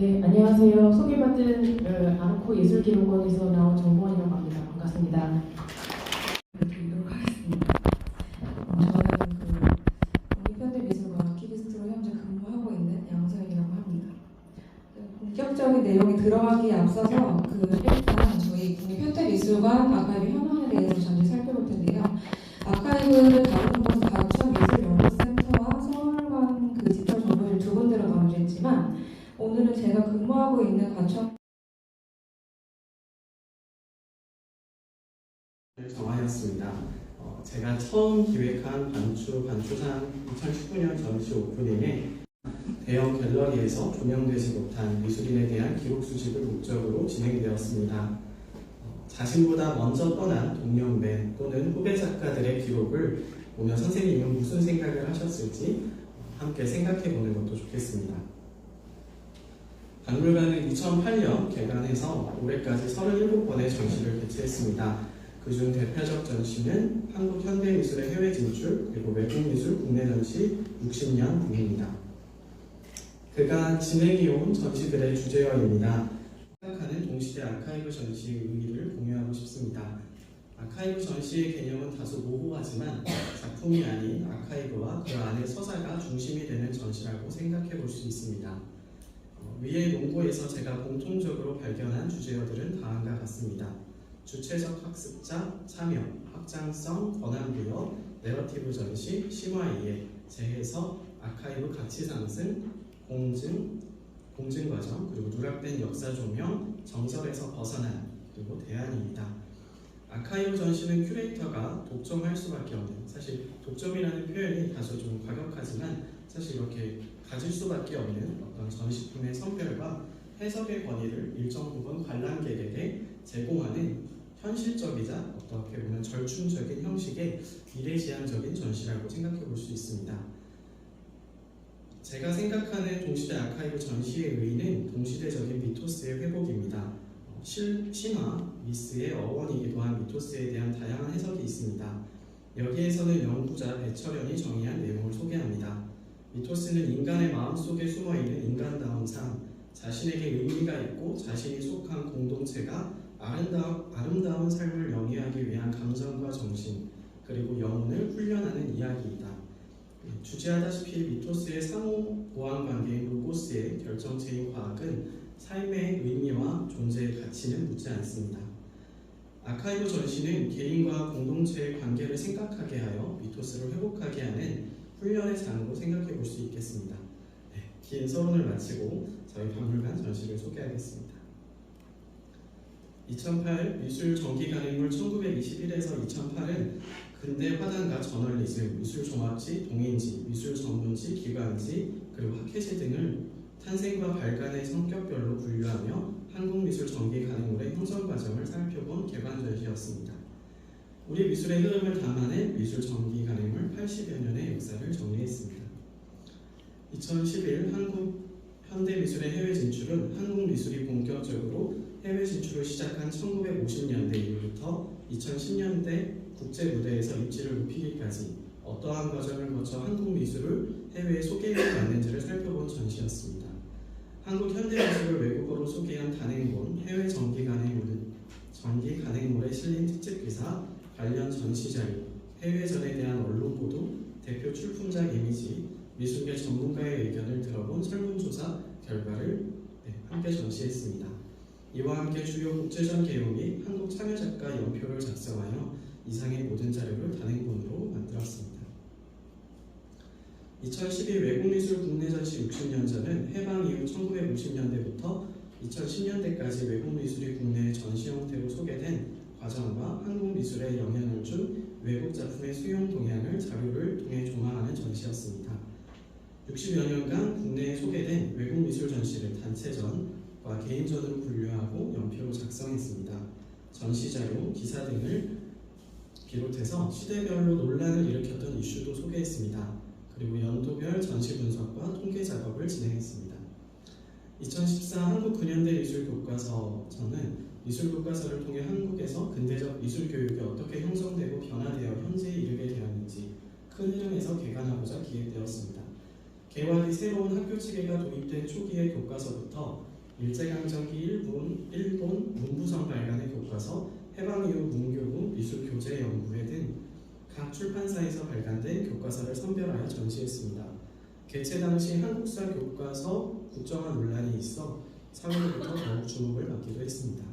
네, 안녕하세요. 소개받은 아르코 예술기록원에서 나온 정보원이라고 합니다. 반갑습니다. 드리도록 하겠습니다. 저는 국립현대미술관 아키비스트로 현재 근무하고 있는 양서연이라고 합니다. 본격적인 내용이 들어가기에 앞서서 일단 저희 국립현대미술관 아카이브 현황에 대해서 잠시 살펴볼 텐데요. 아카이브를 다루는 것은 과천미술연구센터와 서울관 디지털 정보실 두 군데로 나눠져 있지만 오늘은 제가 근무하고 있는 과천 정하였습니다. 제가 처음 기획한 반추상 2019년 전시 오프닝에 대형 갤러리에서 조명되지 못한 미술인에 대한 기록 수집을 목적으로 진행되었습니다. 자신보다 먼저 떠난 동년배 또는 후배 작가들의 기록을 보며 선생님은 무슨 생각을 하셨을지 함께 생각해 보는 것도 좋겠습니다. 박물관은 2008년 개관해서 올해까지 37번의 전시를 개최했습니다. 그중 대표적 전시는 한국 현대미술의 해외 진출 그리고 외국미술 국내 전시 60년 등입니다. 그간 진행해온 전시들의 주제어입니다. 생각하는 동시대 아카이브 전시의 의미를 공유하고 싶습니다. 아카이브 전시의 개념은 다소 모호하지만 작품이 아닌 아카이브와 그 안의 서사가 중심이 되는 전시라고 생각해 볼 수 있습니다. 위의 논고에서 제가 공통적으로 발견한 주제어들은 다음과 같습니다. 주체적 학습자, 참여, 확장성, 권한부여, 내러티브 전시, 심화이해, 재해석, 아카이브 가치 상승, 공증 과정, 그리고 누락된 역사 조명, 정설에서 벗어난, 그리고 대안입니다. 아카이브 전시는 큐레이터가 독점할 수밖에 없는, 사실 독점이라는 표현이 다소 좀 과격하지만 사실 이렇게 가질 수밖에 없는 어떤 전시품의 선별과 해석의 권위를 일정 부분 관람객에게 제공하는 현실적이자 어떻게 보면 절충적인 형식의 미래지향적인 전시라고 생각해 볼 수 있습니다. 제가 생각하는 동시대 아카이브 전시의 의의는 동시대적인 미토스의 회복입니다. 신화, 미스의 어원이기도 한 미토스에 대한 다양한 해석이 있습니다. 여기에서는 연구자 배철현이 정의한 내용을 소개합니다. 미토스는 인간의 마음속에 숨어있는 인간다운 삶, 자신에게 의미가 있고 자신이 속한 공동체가 아름다운 삶을 영위하기 위한 감정과 정신, 그리고 영혼을 훈련하는 이야기이다. 주제하다시피 미토스의 상호 보완 관계인 로고스의 결정체인 과학은 삶의 의미와 존재의 가치는 묻지 않습니다. 아카이브 전시는 개인과 공동체의 관계를 생각하게 하여 미토스를 회복하게 하는 훈련의 장으로 생각해 볼 수 있겠습니다. 긴 서론을 마치고 저희 박물관 전시를 소개하겠습니다. 2008 미술 전기 가능물 1921에서 2008은 근대 화단과 저널리즘, 미술 종합지, 동인지, 미술 전문지, 기관지, 그리고 학회지 등을 탄생과 발간의 성격별로 분류하며 한국 미술 전기 가능물의 형성 과정을 살펴본 개관 전시였습니다. 우리 미술의 흐름을 담아낸 미술 전기 가능물 80여 년의 역사를 정리했습니다. 2011 한국 현대미술의 해외 진출은 한국 미술이 본격적으로 해외 진출을 시작한 1950년대 이후부터 2010년대 국제 무대에서 입지를 높이기까지 어떠한 과정을 거쳐 한국 미술을 해외에 소개해 왔는지를 살펴본 전시였습니다. 한국 현대미술을 외국어로 소개한 단행본 해외 전기 가능물에 실린 특집 기사, 관련 전시 자료, 해외전에 대한 언론 보도, 대표 출품작 이미지, 미술계 전문가의 의견을 들어본 설문조사 결과를 함께 전시했습니다. 이와 함께 주요 국제전 개요 및 한국 참여작가 연표를 작성하여 이상의 모든 자료를 단행본으로 만들었습니다. 2012 외국미술 국내전시 60년전은 해방 이후 1950년대부터 2010년대까지 외국미술이 국내에 전시 형태로 소개된 과정과 한국 미술에 영향을 준 외국 작품의 수용 동향을 자료를 통해 조망하는 전시였습니다. 60여 년간 국내에 소개된 외국 미술 전시를 단체전과 개인전으로 분류하고 연표로 작성했습니다. 전시 자료, 기사 등을 비롯해서 시대별로 논란을 일으켰던 이슈도 소개했습니다. 그리고 연도별 전시 분석과 통계 작업을 진행했습니다. 2014 한국 근현대 미술 교과서는 미술 교과서를 통해 한국에서 근대적 미술 교육이 어떻게 형성되고 변화되어 현재에 이르게 되었는지 큰 흐름에서 개관하고자 기획되었습니다. 개화 뒤 새로운 학교 체계가 도입된 초기의 교과서부터 일제강점기 일본 문부성 발간의 교과서, 해방 이후 문교부, 미술교재 연구회 등 각 출판사에서 발간된 교과서를 선별하여 전시했습니다. 개최 당시 한국사 교과서 국정화 논란이 있어 사회로부터 더욱 주목을 받기도 했습니다.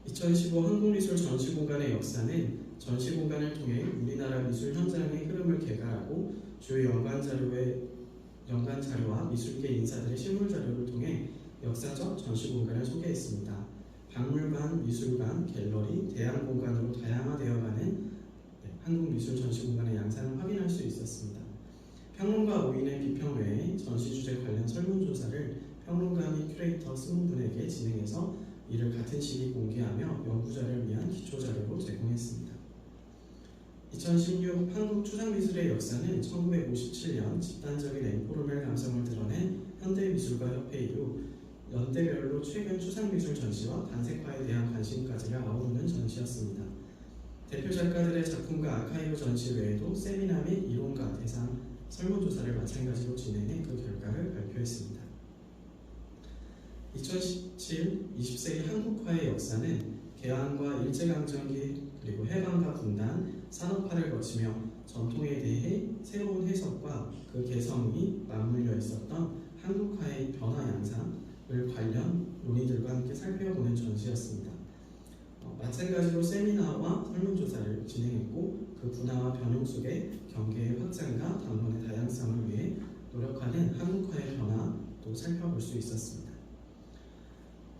2015 한국미술 전시공간의 역사는 전시공간을 통해 우리나라 미술 현장의 흐름을 개괄하고 주요 연관 자료와 미술계 인사들의 실물 자료를 통해 역사적 전시공간을 소개했습니다. 박물관, 미술관, 갤러리, 대양공간으로 다양화되어가는 한국미술 전시공간의 양상을 확인할 수 있었습니다. 평론가 5인의 비평 외에 전시주제 관련 설문조사를 평론가 및 큐레이터 20분에게 진행해서 이를 같은 시기 공개하며 연구자를 위한 기초자료로 제공했습니다. 2016 한국 추상미술의 역사는 1957년 집단적인 엠포르멜 감성을 드러낸 현대미술가협회 이후 연대별로 최근 추상미술 전시와 단색화에 대한 관심까지를 아우르는 전시였습니다. 대표 작가들의 작품과 아카이브 전시 외에도 세미나 및 이론가 대상 설문조사를 마찬가지로 진행해 그 결과를 발표했습니다. 2017 20세기 한국화의 역사는 개항과 일제강점기 그리고 해방과 분단, 산업화를 거치며 전통에 대해 새로운 해석과 그 개성이 맞물려 있었던 한국화의 변화 양상을 관련 논의들과 함께 살펴보는 전시였습니다. 마찬가지로 세미나와 설문조사를 진행했고 그 분화와 변형 속의 경계의 확장과 담론의 다양성을 위해 노력하는 한국화의 변화도 살펴볼 수 있었습니다.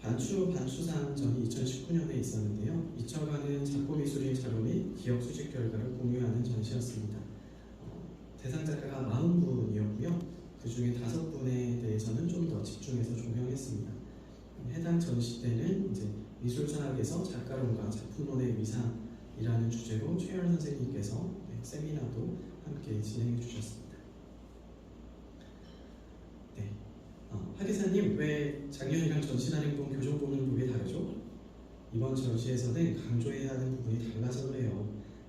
반추상전이 2019년에 있었는데요. 이철가는 작고미술의 자료 및 기억 수집 결과를 공유하는 전시였습니다. 대상 작가가 40분이었고요. 그 중에 5분에 대해서는 좀 더 집중해서 조명했습니다. 해당 전시 때는 이제 미술사학에서 작가론과 작품론의 위상이라는 주제로 최열 선생님께서 세미나도 함께 진행해 주셨습니다. 네. 하기사님, 왜 작년이랑 전시단행본 교정본은 왜 다르죠? 이번 전시에서는 강조해야 하는 부분이 달라서 그래요.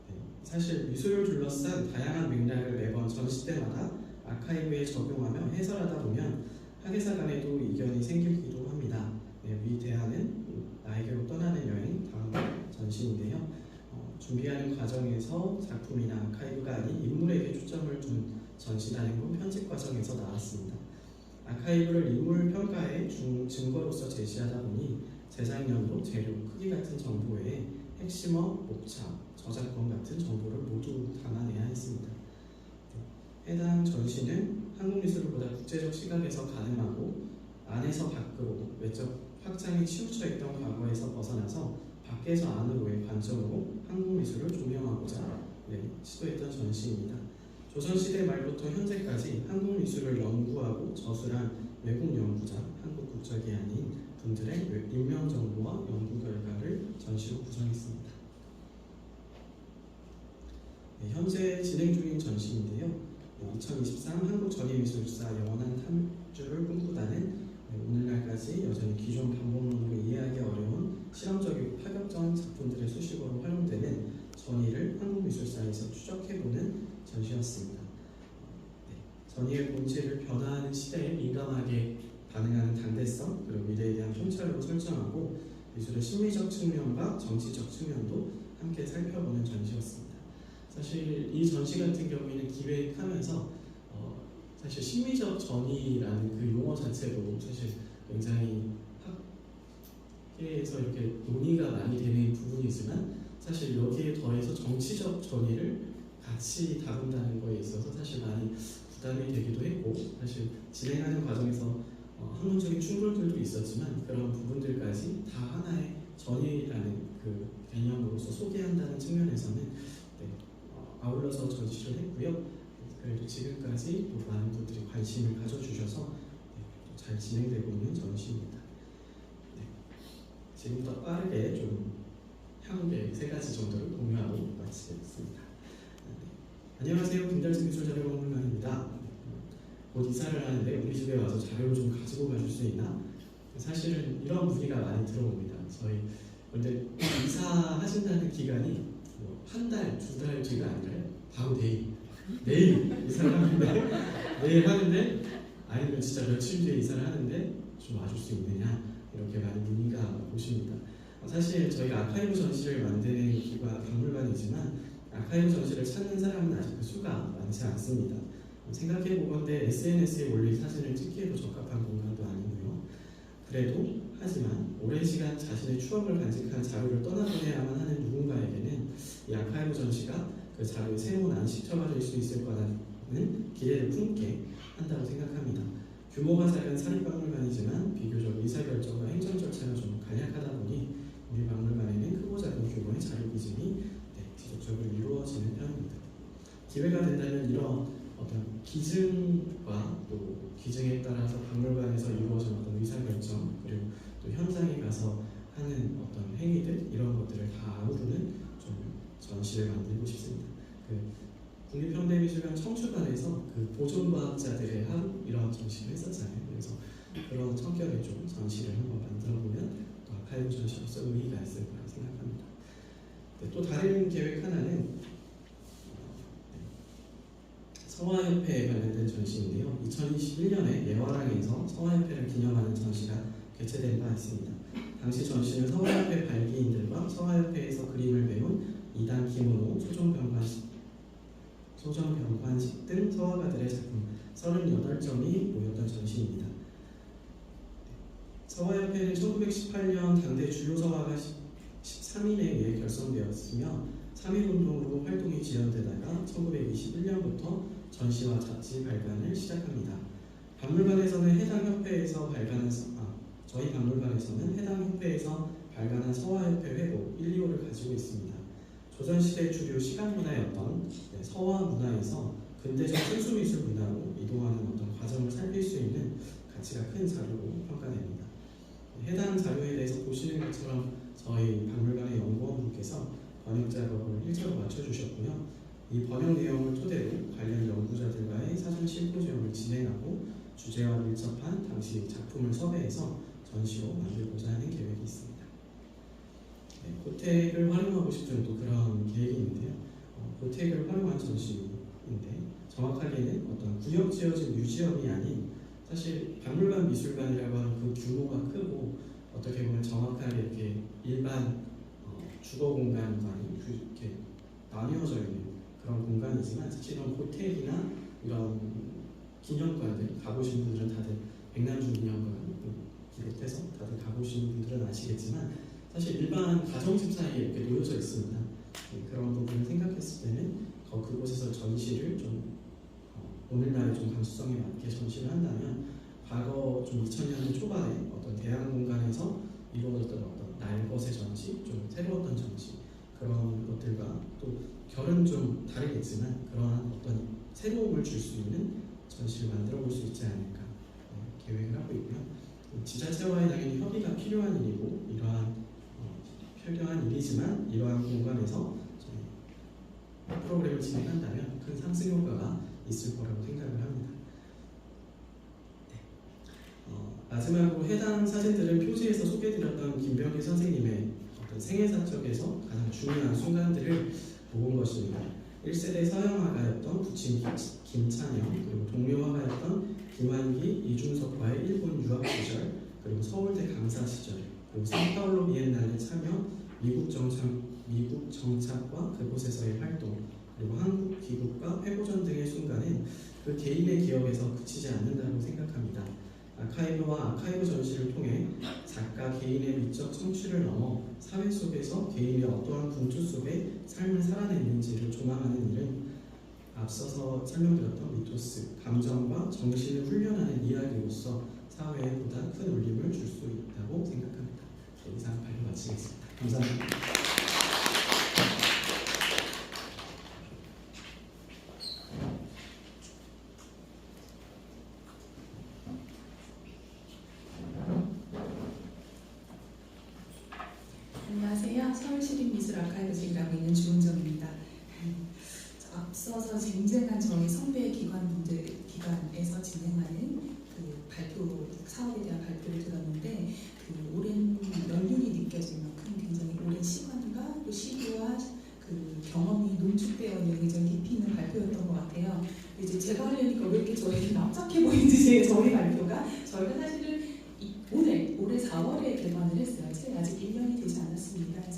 네. 사실 미술을 둘러싼 다양한 맥락을 매번 전시 때마다 아카이브에 적용하며 해설하다 보면 학예사 간에도 이견이 생기기도 합니다. 네, 위 대안은 나에게로 떠나는 여행 다음 전시인데요. 준비하는 과정에서 작품이나 아카이브가 아닌 인물에게 초점을 둔 전시단행본 편집 과정에서 나왔습니다. 아카이브를 인물 평가의 증거로서 제시하다 보니 제작년도, 재료, 크기 같은 정보 외에 핵심어, 목차, 저작권 같은 정보를 모두 담아내야 했습니다. 해당 전시는 한국미술을 보다 국제적 시각에서 가늠하고 안에서 밖으로 외적 확장이 치우쳐 있던 과거에서 벗어나서 밖에서 안으로의 관점으로 한국미술을 조명하고자 시도했던 전시입니다. 조선시대 말부터 현재까지 한국미술을 연구하고 저술한 외국 연구자, 한국 국적이 아닌 분들의 인명정보와 연구 결과를 전시로 구성했습니다. 네, 현재 진행 중인 전시인데요. 2023 한국전예미술사 영원한 탐주를 꿈꾸다는 오늘날까지 여전히 기존 반복론으로 이해하기 어려운 실험적이고 파격적인 작품들의 수식어로 활용되는 전의를 한국미술사에서 추적해보는 전시였습니다. 네, 전의의 본질을 변화하는 시대에 민감하게 반응하는 당대성 그리고 미래에 대한 통찰로 설정하고 미술의 심리적 측면과 정치적 측면도 함께 살펴보는 전시였습니다. 사실 이 전시 같은 경우에는 기획하면서 사실 심리적 전이라는 그 용어 자체도 사실 굉장히 학계에서 이렇게 논의가 많이 되는 부분이지만 사실 여기에 더해서 정치적 전의를 같이 다룬다는 거에 있어서 사실 많이 부담이 되기도 했고 사실 진행하는 과정에서 학문적인 충돌들도 있었지만 그런 부분들까지 다 하나의 전의라는 그 개념으로서 소개한다는 측면에서는 아울러서 전시를 했고요. 그래도 지금까지 또 많은 분들이 관심을 가져주셔서 잘 진행되고 있는 전시입니다. 네. 지금부터 빠르게 좀 향후계 3가지 정도를 공유하고 마치겠습니다. 네. 안녕하세요. 김달수 미술자료박물관입니다. 곧 이사를 하는데 우리 집에 와서 자료를 좀 가지고 가줄 수 있나? 사실은 이런 문의가 많이 들어옵니다. 저희 근데 이사하신다는 기간이 한 달, 2달 뒤가 아니라요. 바로 내일. 내일 이사를 하는데 내일 하는데 아니면 진짜 며칠 뒤에 이사를 하는데 좀 와줄 수 있느냐 이렇게 많은 문의가 오십니다. 사실 저희가 아카이브 전시를 만드는 기관 박물관이지만 아카이브 전시를 찾는 사람은 아직 그 수가 많지 않습니다. 생각해보건대 SNS에 올릴 사진을 찍기에도 적합한 공간도 아니고요. 그래도 하지만 오랜 시간 자신의 추억을 간직한 자료를 떠나보내야만 하는 누군가에게는 이 아카이브 전시가 그 자료의 새로운 안식처가 될 수 있을 거라는 기대를 품게 한다고 생각합니다. 규모가 작은 사립박물관이지만 비교적 의사결정과 행정 절차가 좀 간략하다 보니 우리 박물관에는 크고 작은 규모의 자료 기증이 지속적으로 이루어지는 편입니다. 기회가 된다면 이런 어떤 기증과 또 기증에 따라서 박물관에서 이루어진 어떤 의사결정 그리고 또 현장에 가서 하는 어떤 행위들 이런 것들을 다 아우르는 좀 전시를 만들고 싶습니다. 그 국립현대미술관 청주관에서 그 보존과학자들의 하루 이런 전시를 했었잖아요. 그래서 그런 성격의 좀 전시를 한번 만들어보면 또 아카이브 전시로서 의미가 있을 거라 생각합니다. 네, 또 다른 계획 하나는 서화협회에 관련된 전시인데요. 2021년에 예화랑에서 서화협회를 기념하는 전시가 개최된 바 있습니다. 당시 전시는 서화협회 발기인들과 서화협회에서 그림을 배운 이단 키모노, 소정병관식 등 서화가들의 작품 38점이 모였던 전시입니다. 서화협회는 1918년 당대 주요 서화가 13인에 의해 결성되었으며 3.1운동으로 활동이 지연되다가 1921년부터 전시와 잡지 발간을 시작합니다. 박물관에서는 해당 협회에서 발간한 저희 박물관에서는 해당 협회에서 발간한 서화협회 회복 1, 2호를 가지고 있습니다. 조선시대 주류 시각문화였던 서화 문화에서 근대적 순수미술 문화로 이동하는 어떤 과정을 살필 수 있는 가치가 큰 자료로 평가됩니다. 해당 자료에 대해서 보시는 것처럼 저희 박물관의 연구원분께서 번역 작업을 일차로 맞춰주셨고요. 이 번역 내용을 토대로 관련 연구자들과의 사전 심포지엄을 진행하고 주제와 밀접한 당시 작품을 섭외해서 전시로 만들고자 하는 계획이 있습니다. 네, 고택을 활용하고 싶은 또 그런 계획이 있는데요. 고택을 활용한 전시인데 정확하게는 어떤 구역 지어진 뮤지엄이 아닌 사실 박물관 미술관이라고 하는 그 규모가 크고 어떻게 보면 정확하게 이렇게 일반 주거 공간과 이렇게 나뉘어져 있는 그런 공간이지만 사실 이런 고택이나 이런 기념관들 가보신 분들은 다들 백남준 기념관 비롯해서 다들 가보신 분들은 아시겠지만 사실 일반 가정집 사이에 이렇게 놓여져 있습니다. 그런 부분을 생각했을 때는 그곳에서 전시를 좀 오늘날의 좀 감수성에 맞게 전시를 한다면 과거 좀 2000년대 초반에 어떤 대학 공간에서 이루어졌던 어떤 날것의 전시, 좀 새로웠던 전시 그런 것들과 또 결은 좀 다르겠지만 그러한 어떤 새로움을 줄 수 있는 전시를 만들어 볼 수 있지 않을까 계획을 하고 있고요. 지자체와의 당연히 협의가 필요한 일이고 필요한 일이지만 이러한 공간에서 프로그램을 진행한다면 큰 상승 효과가 있을 거라고 생각을 합니다. 마지막으로 해당 사진들은 표지에서 소개드렸던 김병희 선생님의 어떤 생애사적에서 가장 중요한 순간들을 모은 것입니다. 1세대 서양화가였던 부친 김찬영, 그리고 동료 화가였던 김환기, 이중석과의 일본 유학 시절, 그리고 서울대 강사 시절, 그리고 상파울로 비엔날레 참여, 미국 정착과 그곳에서의 활동, 그리고 한국 귀국과 회고전 등의 순간은 그 개인의 기억에서 그치지 않는다고 생각합니다. 아카이브와 아카이브 전시를 통해 작가 개인의 미적 성취를 넘어 사회 속에서 개인의 어떠한 분투 속에 삶을 살아내는지를 조망하는 일은 앞서서 설명드렸던 미토스, 감정과 정신을 훈련하는 이야기로서 사회에 보다 큰 울림을 줄 수 있다고 생각합니다. 이상 발표 마치겠습니다. 감사합니다. 안녕하세요. 서울시립미술아카이브에서 일하고 있는 주은정입니다. 앞서서 쟁쟁한 저희 선배 기관에서 진행하는 그 발표 사업에 대한 발표를 들었는데 그 오랜 연륜이 느껴질 만큼 굉장히 오랜 시간과 또 시도와 그 경험이 농축되어 있는 굉장히 깊이 있는 발표였던 것 같아요. 이제 저희 발표가 저희가 사실은 올해 4월에 개관을 했어요. 책 아직 1년이 되지 않았습니다. 그래서